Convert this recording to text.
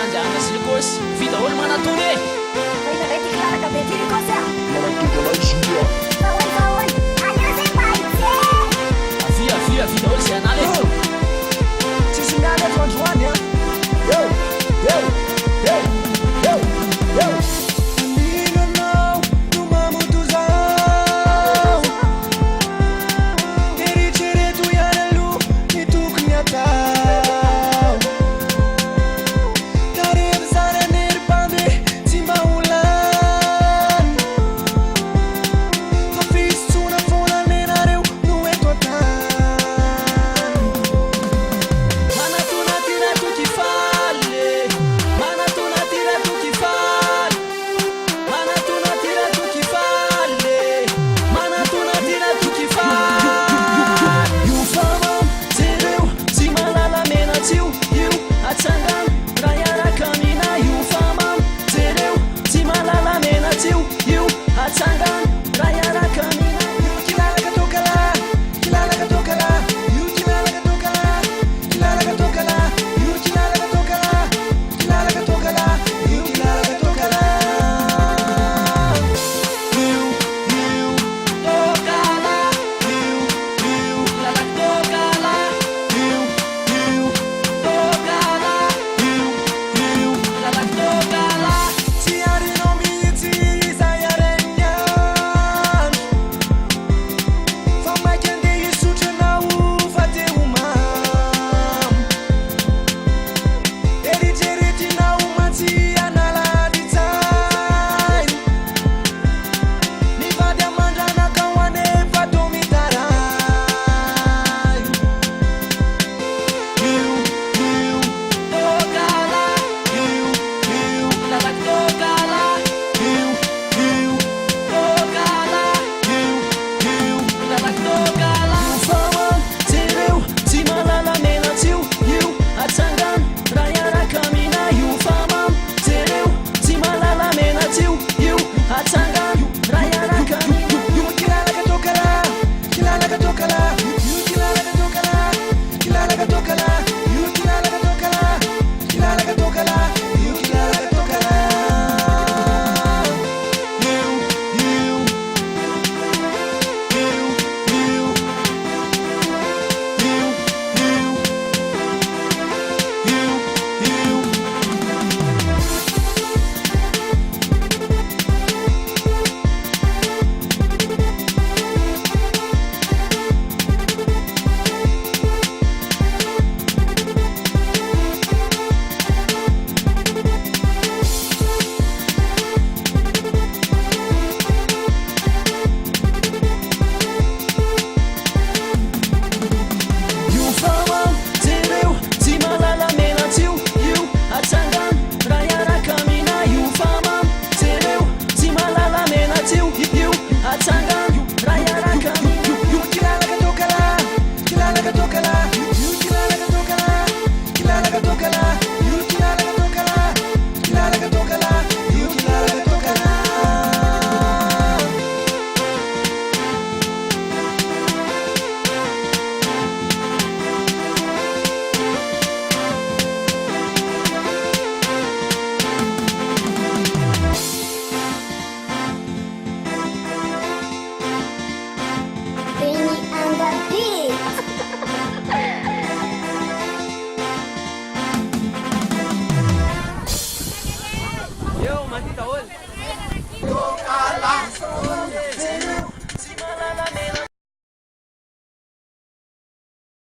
anjana silikosy vita olo manatony e avia vita olo zay anala e tsisy miala eto androany a Aminanao no mamoto zao Eritrereto ihany aloha ny tokony atao Tarehy zarany herim-bambe tsy mba ho lany Fa fisotsona foana nenareo no eto an-tany Manatonatira tutti falle Manatonatira tutti falle Manatonatira tutti falle Manatonatira tutti falle Io famam zereo tsy malala menatsio Io atsangano raha iara-kamina Io famam zereo tsy malala menatsio Io atsangano raha iara-kamina Io kilalaka tokala Kilalaka tokala Io kilalaka tokala Kilalaka tokala Io kilalaka tokala Kilalaka tokala Io kilalaka tokala Io tokala Io kilalaka tokala Io tokala Io kilalaka tokala Tsy harinao mihitsy izay aregnany Fa maika andeha hisotranao fa te homamy Eritreretinao matsy anala litsay Mivady amandranaka ho anefa to mitaray Io tokala Io kilalaka tokala Io tokala Io kilalaka tokala Io famam zereo tsy malala menatsio Io atsangano raha iara-kamina Io famam zereo tsy malala menatsio Io atsangano raha iara-kamina Io kilalaka tokala Kilalaka tokala Io kilalaka tokala Kilalaka tokala Io kilalaka tokala Kilalaka tokala Io kilalaka tokala Io famam zereo tsy malala menatsio Io atsangano raha iara-kamina Io famam zereo tsy malala menatsio Io atsangano raha iara-kamina Io kilalaka tokala Kilalaka tokala Io kilalaka tokala Kilalaka tokala Io kilalaka tokala Kilalaka tokala Io kilalaka tokala Benny and the Beat. Yo, mati taol